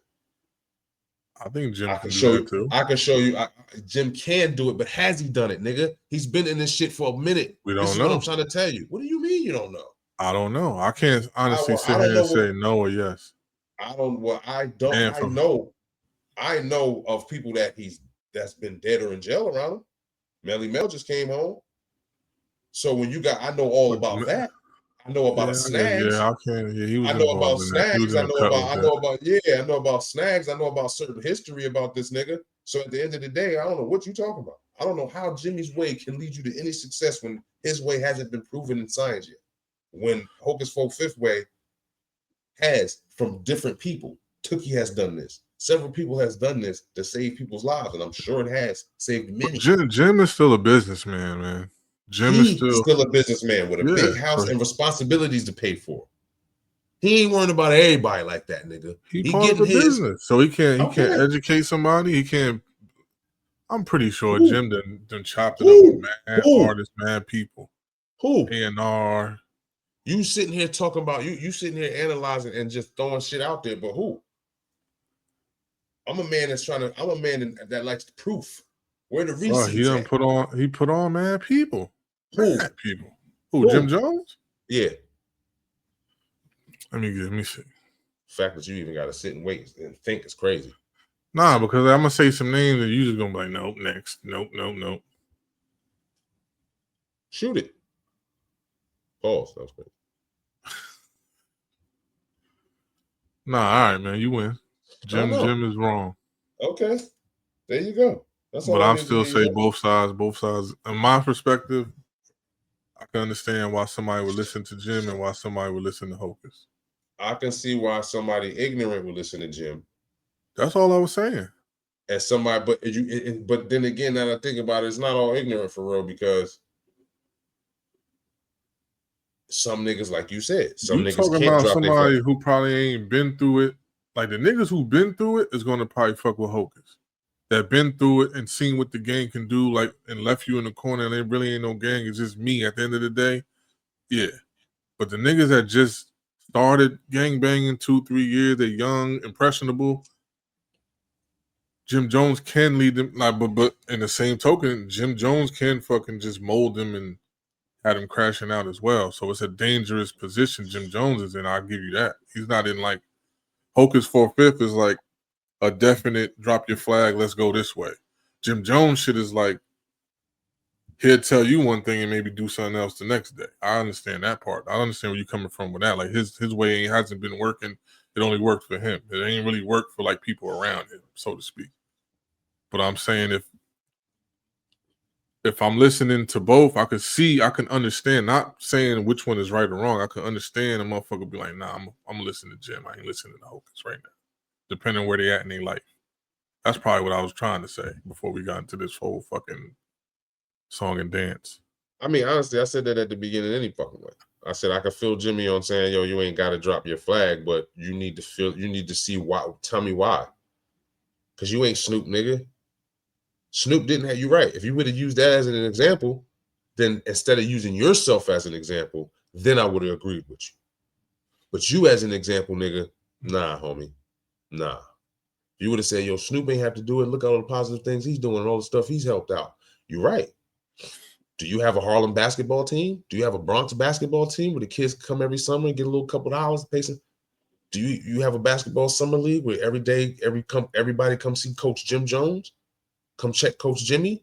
I think Jim can do that too.
I can show you. Jim can do it, but has he done it, nigga? He's been in this shit for a minute.
We don't know.
This is what I'm trying to tell you. What do you mean you don't know?
I don't know. I can't honestly sit here and say no or yes.
I know of people that's been dead or in jail around him. Melly Mel just came home. So when I know all about that. I know about Snags.
Yeah, I can. Yeah, he was.
I know about Snags. I know about Snags. I know about certain history about this nigga. So at the end of the day, I don't know what you talking about. I don't know how Jimmy's way can lead you to any success when his way hasn't been proven in science yet. When Hocus Pocus Fifth Way has from different people. Tookie has done this. Several people has done this to save people's lives, and I'm sure it has saved many.
Jim is still a businessman, man. Jim
He's
is
still a businessman with a big house and responsibilities to pay for. He ain't worrying about everybody like that, nigga.
He part of a business, so he can't educate somebody. He can't. I'm pretty sure Jim done chopped it up with mad artists, mad people.
Who?
A&R.
You sitting here talking about you sitting here analyzing and just throwing shit out there, but who? I'm a man that likes the proof. Where the receipts
he put on mad people.
Who?
Mad people. Who? Jim Jones?
Yeah.
Let me see.
The fact that you even got to sit and wait and think is crazy.
Nah, because I'm gonna say some names and you just gonna be like, nope, next, nope.
Shoot it. Pause. That was crazy.
Nah, all right, man, you win. Jim is wrong.
Okay, there you go. That's all.
But I'm still say both sides. Both sides. In my perspective, I can understand why somebody would listen to Jim and why somebody would listen to Hocus.
I can see why somebody ignorant would listen to Jim.
That's all I was saying.
As somebody, but then again, now that I think about it, it's not all ignorant for real, because some niggas, like you said, some niggas
talking
can't
about
drop
somebody who probably ain't been through it. Like the niggas who been through it is gonna probably fuck with Hocus. That been through it and seen what the gang can do, like, and left you in the corner and they really ain't no gang. It's just me at the end of the day. Yeah. But the niggas that just started gang banging 2-3 years, they're young, impressionable. Jim Jones can lead them, like, but in the same token, Jim Jones can fucking just mold them and have them crashing out as well. So it's a dangerous position Jim Jones is in. I'll give you that. He's not in like Hocus 4/5 is like a definite drop your flag, let's go this way. Jim Jones shit is like he'll tell you one thing and maybe do something else the next day. I understand that part. I understand where you're coming from with that. Like his way hasn't been working. It only worked for him. It ain't really worked for like people around him, so to speak. But I'm saying if I'm listening to both, I can understand. Not saying which one is right or wrong. I can understand a motherfucker be like, nah, I'm listening to Jim. I ain't listening to Hocus right now. Depending on where they at in their life. That's probably what I was trying to say before we got into this whole fucking song and dance.
I mean, honestly, I said that at the beginning any fucking way. I said I could feel Jimmy on saying, yo, you ain't got to drop your flag, but you need to see why. Tell me why. Because you ain't Snoop, nigga. Snoop didn't have you right. If you would have used that as an example, then instead of using yourself as an example, then I would have agreed with you. But you as an example, nigga, nah, homie. Nah. You would have said, yo, Snoop ain't have to do it. Look at all the positive things he's doing and all the stuff he's helped out. You're right. Do you have a Harlem basketball team? Do you have a Bronx basketball team where the kids come every summer and get a little couple of hours pacing? Do you have a basketball summer league where every day everybody come see Coach Jim Jones? Come check Coach Jimmy?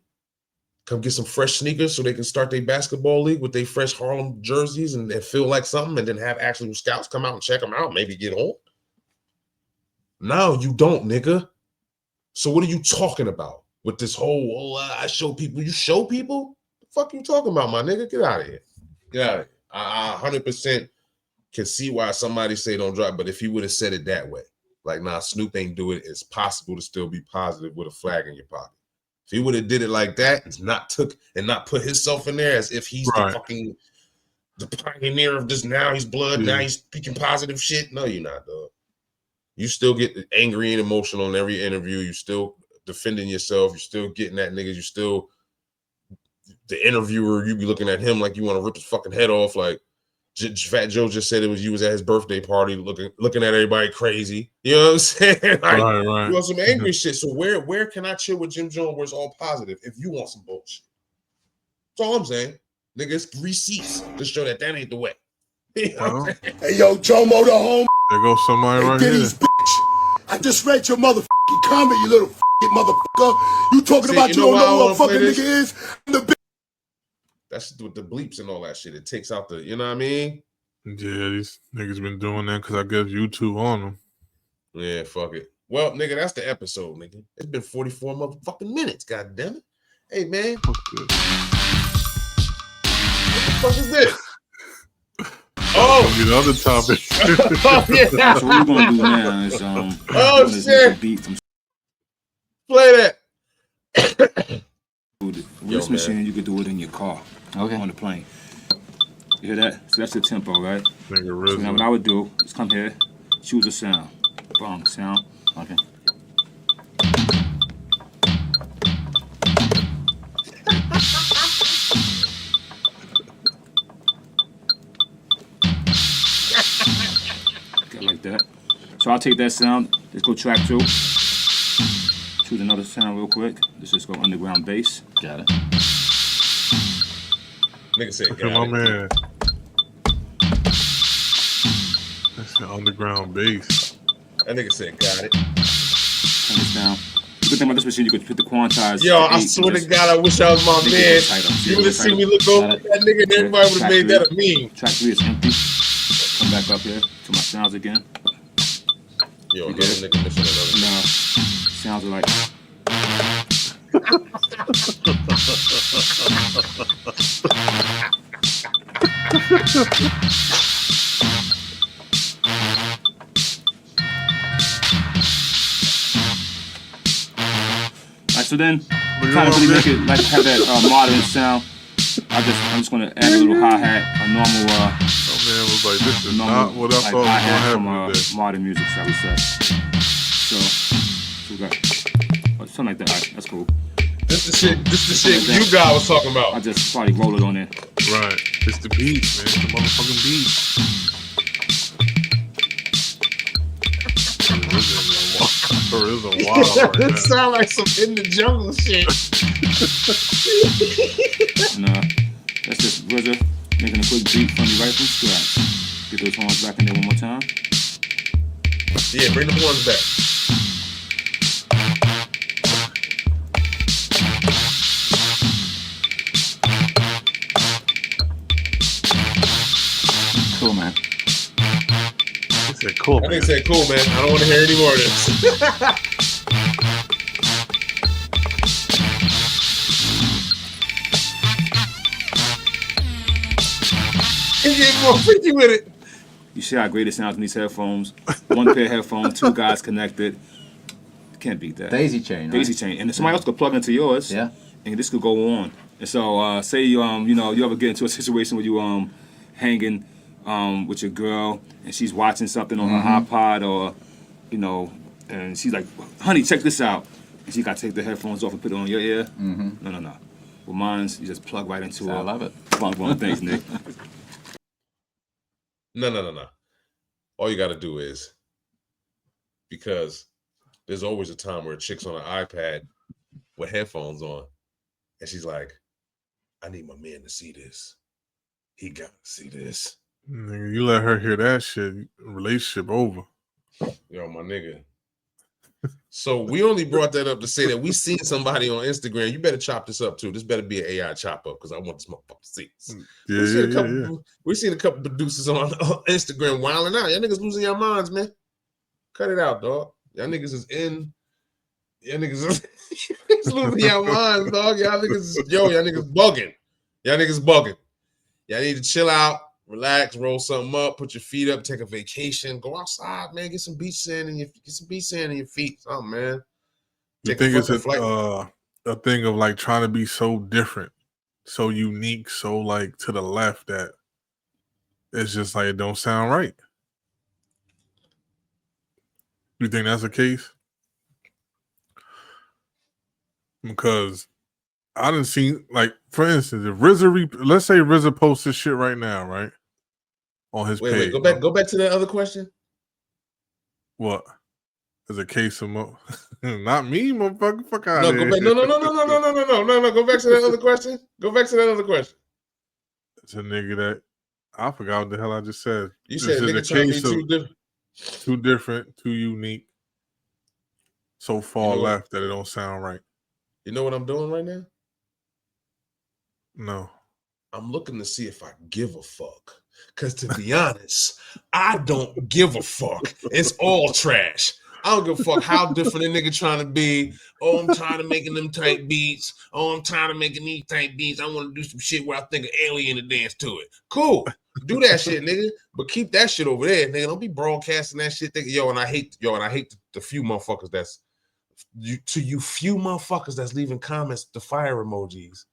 Come get some fresh sneakers so they can start their basketball league with their fresh Harlem jerseys and feel like something, and then have actual scouts come out and check them out, maybe get on? No, you don't, nigga. So what are you talking about with this whole, I show people? You show people? The fuck you talking about, my nigga? Get out of here. Get out of here. I 100% can see why somebody say don't drop, but if he would have said it that way, like, nah, Snoop ain't do it, it's possible to still be positive with a flag in your pocket. If he would have did it like that, and not put himself in there as if he's the pioneer of this, now he's blood, now he's speaking positive shit. No, you're not, dog. You still get angry and emotional in every interview. You still defending yourself. You're still getting that nigga. You still, the interviewer, you be looking at him like you want to rip his fucking head off. Like Fat Joe just said you was at his birthday party looking at everybody crazy. You know what I'm saying? Like,
right.
You want some angry shit. So where can I chill with Jim Jones where it's all positive if you want some bullshit? That's all I'm saying. Nigga, it's receipts to show that ain't the way. You know
hey, yo, Jomo the home.
There goes somebody right here.
Bitch. I just read your motherfucking comment, you little motherfucker. You talking about you don't know who a fucking nigga is? I'm the bitch.
That's with the bleeps and all that shit. It takes out the, you know what I mean?
Yeah, these niggas been doing that because I guess YouTube on them.
Yeah, fuck it. Well, nigga, that's the episode, nigga. It's been 44 motherfucking minutes, goddamn it. Hey man,
What's good?
what the fuck is this?
Oh, the other topic.
Oh yeah.
So what we're gonna do now is
Oh shit.
beat from
Play that.
this
man.
machine. You could do it in your car, on the plane. You hear that? So that's the tempo, right?
Nigga,
So now what I would do is come here, choose a sound. Boom, sound. Okay. Okay, like that. So I'll take that sound. Let's go track 2. Choose another sound real quick. Let's just go underground bass. Got it.
Nigga said,
Look at my man. That's the underground bass.
That nigga said, got it.
Turn this down. The good thing about this machine, you could put the quantize.
Yo, I swear to God, I wish I was my man. You would have seen me look over at that nigga and everybody would have made that a meme.
Track 3 is empty. Come back up here to my sounds again.
Yo, another nigga missing another.
Now, sounds are like. Alright, so then kind of really make it like have that modern sound. I'm just gonna add a little hi-hat, a normal
My man was like, this is not what I thought was
hi-hat
gonna happen
from modern music, shall we say. So we got something like that. Alright, that's cool.
This the shit you guys was talking about.
I just probably roll it on there.
Right. It's the beat, man. It's the motherfucking beat. Or is a wild right now.
This sound like some in the jungle shit.
Nah, that's just RZA making a quick beat from me right from scratch. Get those horns back in there one more time.
Yeah, bring the horns back.
Cool, man.
He said, cool,
I
man.
think said, cool, man. I don't want to hear any more of this. He's getting more freaky with it.
You see how great it sounds in these headphones? One pair of headphones, 2 guys connected. Can't beat that.
Daisy chain, right?
Daisy chain. And somebody else could plug into yours.
Yeah.
And this could go on. And so, say you ever get into a situation where you hanging with your girl and she's watching something on her iPod or, and she's like, honey, check this out. And she got to take the headphones off and put it on your ear. Mm-hmm. No. With mine's, you just plug right into it.
I love it.
One things, Nick.
No. All you got to do is, because there's always a time where a chick's on an iPad with headphones on, and she's like, I need my man to see this. He got to see this.
Nigga, you let her hear that shit, relationship over.
Yo, my nigga. So we only brought that up to say that we seen somebody on Instagram. You better chop this up too. This better be an AI chop up because I want this motherfucker to see this. We seen a couple producers on Instagram wilding out. Y'all niggas losing your minds, man. Cut it out, dog. Y'all niggas is in. Y'all niggas is losing your minds, dog. Y'all niggas bugging. Y'all niggas bugging. Y'all need to chill out, relax, roll something up, put your feet up, take a vacation, go outside, man. Get some beach sand in your feet, something, man.
You think it's a thing of like trying to be so different, so unique, so like to the left that it's just like it don't sound right. You think that's the case? Because I didn't see, like, for instance, if let's say RZA posts this shit right now, right? On his page.
Wait, go back to that other question.
What? As a case of not me, motherfucker. Fuck out of
here.
No.
Go back to that other question.
It's a nigga that I forgot what the hell I just said.
You said nigga trying to be too different.
Too different, too unique, so far left that it don't sound right.
You know what I'm doing right now?
No.
I'm looking to see if I give a fuck. Because to be honest, I don't give a fuck. It's all trash. I don't give a fuck how different a nigga trying to be. Oh, I'm tired of making them type beats. Oh, I'm tired of making these type beats. I want to do some shit where I think an alien to dance to it. Cool. Do that shit, nigga. But keep that shit over there, nigga. Don't be broadcasting that shit. Thinking, and I hate the few motherfuckers few motherfuckers that's leaving comments, the fire emojis.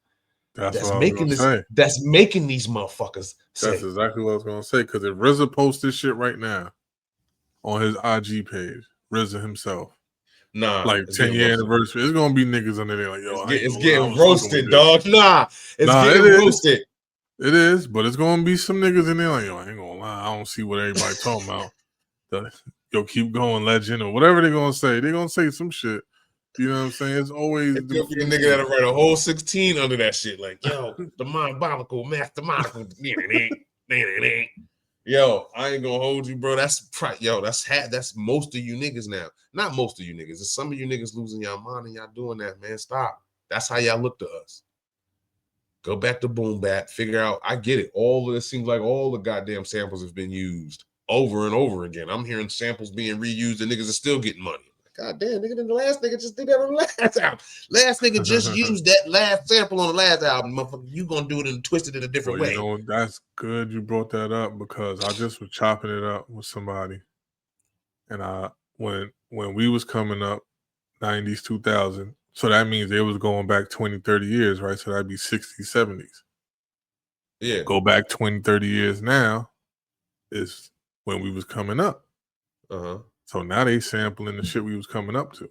That's what I was gonna say.
That's making these motherfuckers say.
That's exactly what I was gonna say. Because if RZA posts this shit right now on his IG page, RZA himself, like 10-year anniversary, it's gonna be niggas under there like, yo,
it's getting roasted, dog. It's getting roasted.
It is, but it's gonna be some niggas in there like, yo, I ain't gonna lie, I don't see what everybody talking about. Yo, keep going, legend, or whatever they're gonna say. They're gonna say some shit. You know what I'm saying? It's always
the nigga that'll write a whole 16 under that shit. Like, yo, the mathematical. Yo, I ain't gonna hold you, bro. That's most of you niggas now. Not most of you niggas. It's some of you niggas losing y'all mind and y'all doing that, man. Stop. That's how y'all look to us. Go back to boom bap. Figure out. I get it. It seems like all the goddamn samples have been used over and over again. I'm hearing samples being reused and niggas are still getting money. God damn, nigga, then the last nigga just did that on the last album. Last nigga just used that last sample on the last album, motherfucker. You gonna do it and twist it in a different way.
You know, that's good you brought that up because I just was chopping it up with somebody. And when we was coming up, 90s, 2000, so that means they was going back 20, 30 years, right? So that'd be 60s, 70s.
Yeah.
Go back 20, 30 years now is when we was coming up.
Uh-huh.
So now they sampling the shit we was coming up to.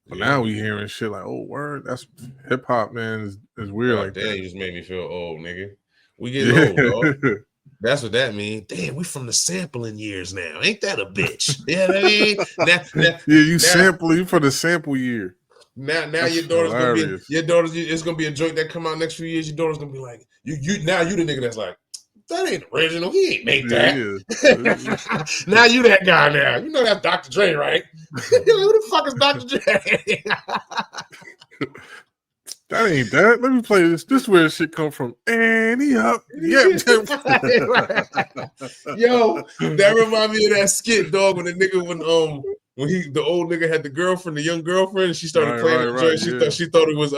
But now we hearing shit like, oh, word, that's hip hop, man, is weird like that.
You just made me feel old, nigga. We getting old, dog. That's what that means. Damn, we from the sampling years now. Ain't that a bitch? You know what I mean?
You for the sample year.
Now your daughter's hilarious. It's gonna be a joint that come out next few years. Your daughter's gonna be like, you the nigga that's like, that ain't original. He ain't make that. Now you that guy now. You know that's Dr. Dre, right? Who the fuck is Dr. Dre?
That ain't that. Let me play this. This is where shit come from. And he up. Yeah.
Yo, that remind me of that skit, dog, when the old nigga had the young girlfriend, and she started playing the joint. She thought it was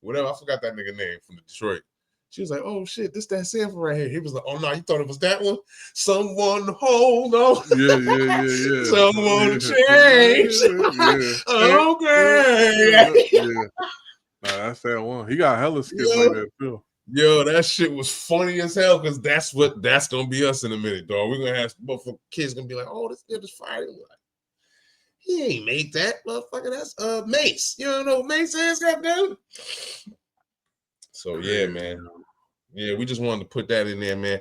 whatever. I forgot that nigga name from Detroit. She was like, oh shit, this that sample right here. He was like, oh no, you thought it was that one? Someone hold on.
Yeah.
Someone change. Okay.
Nah, that's that one. He got hella skits like that too.
Yo, that shit was funny as hell because that's gonna be us in a minute, dog. We're gonna have motherfucking kids gonna be like, oh, this kid is fire. Like, he ain't made that, motherfucker. That's Mace. You don't know what Mace is, goddamn. So yeah, man. Yeah, we just wanted to put that in there, man.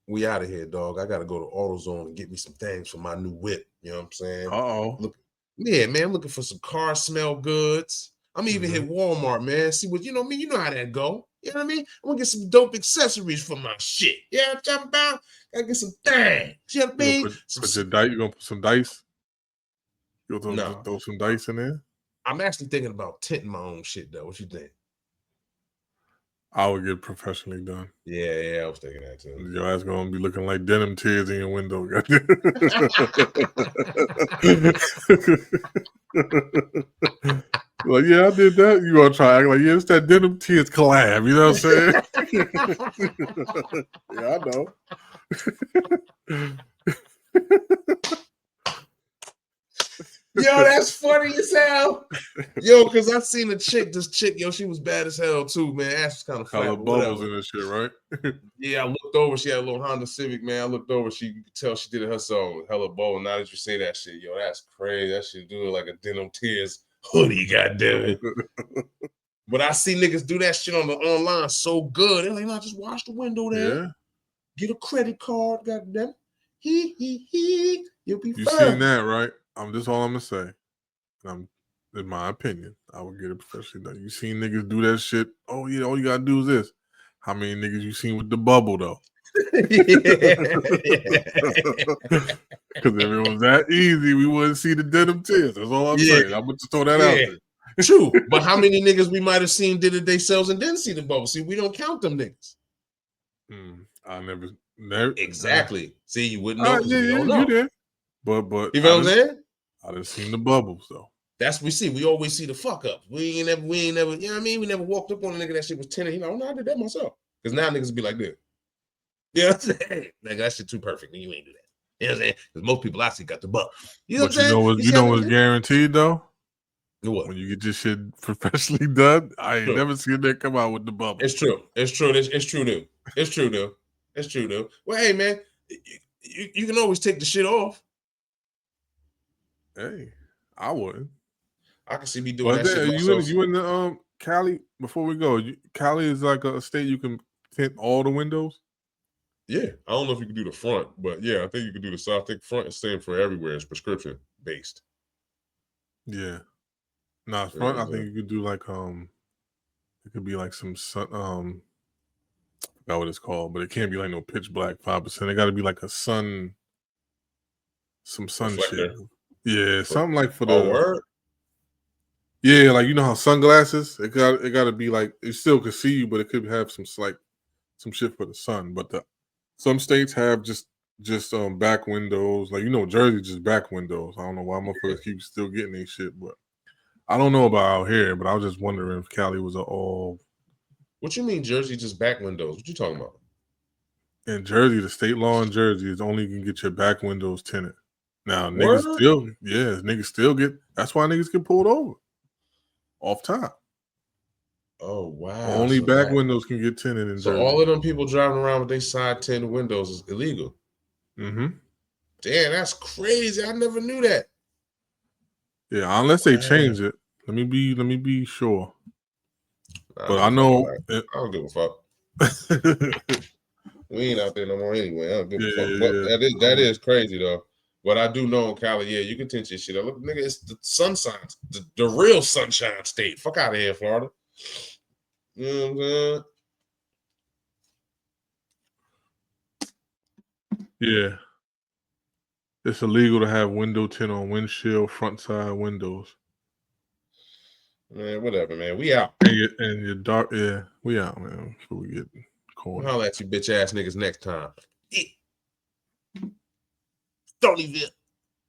We out of here, dog. I gotta go to AutoZone and get me some things for my new whip. You know what I'm saying? Yeah, man. I'm looking for some car smell goods. I'm even hit Walmart, man. See what you know me. You know how that go. You know what I mean? I'm gonna get some dope accessories for my shit. You know what I'm talking about? Gotta get some things. You know what I mean?
You gonna put some dice? You gonna throw some dice in there?
I'm actually thinking about tinting my own shit though. What you think?
I would get professionally done.
Yeah, I was thinking that too.
Your ass gonna be looking like denim tears in your window. Like, yeah, I did that. You gonna try act like, yeah, it's that denim tears collab. You know what I'm saying? Yeah, I know.
Yo, that's funny as hell. Yo, because I seen this chick, yo, she was bad as hell too, man. Ass was kind of fat.
Hella bubbles in this shit, right?
Yeah, I looked over. She had a little Honda Civic, man. I looked over. You could tell she did it herself. Hella bubble. Now that you say that shit, yo, that's crazy. That shit do it like a denim tears hoodie, goddamn it. But I see niggas do that shit online so good. They're like, no, just wash the window there. Yeah. Get a credit card, goddamn. You'll be fine.
You seen that, right? This all I'm gonna say. In my opinion, I would get it professionally done. You seen niggas do that shit? Oh yeah, all you gotta do is this. How many niggas you seen with the bubble though? Because if it was that easy, we wouldn't see the denim tears. That's all I'm saying. I'm gonna just throw that out there.
True, but how many niggas we might have seen did it themselves and didn't see the bubble? See, we don't count them niggas.
I never
Exactly. See, you wouldn't know because we don't
you
know.
did. But
You feel what I'm saying?
I done seen the bubbles though.
That's what we see. We always see the fuck up. We ain't never, you know what I mean? We never walked up on a nigga that shit was 10. You know, no, I did that myself. Because now niggas be like this. You know what I'm saying? Like, that shit too perfect. You ain't do that. You know what I'm saying? Because most people I see got the buck. You know what I'm saying?
You know what's guaranteed though?
What?
When you get your shit professionally done, I ain't never seen that come out with the bubble.
It's true. It's true. It's true, though. It's true, though. It's true, though. Well, hey, man, you can always take the shit off.
Hey, I wouldn't.
I can see me doing that shit myself.
You in the Cali? Before we go, Cali is like a state you can tint all the windows.
Yeah, I don't know if you can do the front, but yeah, I think you can do the side. I think front is same for everywhere. It's prescription based.
Yeah, front. I think you could do like it could be like some sun. I forgot what it's called, but it can't be like no pitch black 5%. It got to be like a sun, some sun shit. Yeah, something like for the
word.
Yeah, like you know how sunglasses, it got to be like it still could see you, but it could have some shit for the sun. But some states have just back windows, like Jersey just back windows. I don't know why motherfuckers keep still getting these shit, but I don't know about out here. But I was just wondering if Cali was all.
What you mean Jersey just back windows? What you talking about?
In Jersey, the state law in Jersey is only you can get your back windows tinted. Now
Word?
niggas still get. That's why niggas get pulled over off top.
Oh wow!
Only back windows can get tinted in Jersey.
So all of them people driving around with their side tinted windows is illegal.
Mm-hmm.
Damn, that's crazy! I never knew that.
Yeah, unless they change it. Let me be sure. But I know
I don't give a fuck. We ain't out there no more anyway. I don't give a fuck. But that is crazy though. But I do know in Cali, yeah, you can tint your shit up. Look, nigga, it's the sunshine, the real sunshine state. Fuck out of here, Florida. You know what I'm saying?
Yeah. It's illegal to have window tint on windshield front side windows.
Man, whatever, man. We out.
And your dark, yeah, we out, man. Before we get corny.
I'll holler at you bitch ass niggas next time. Don't even.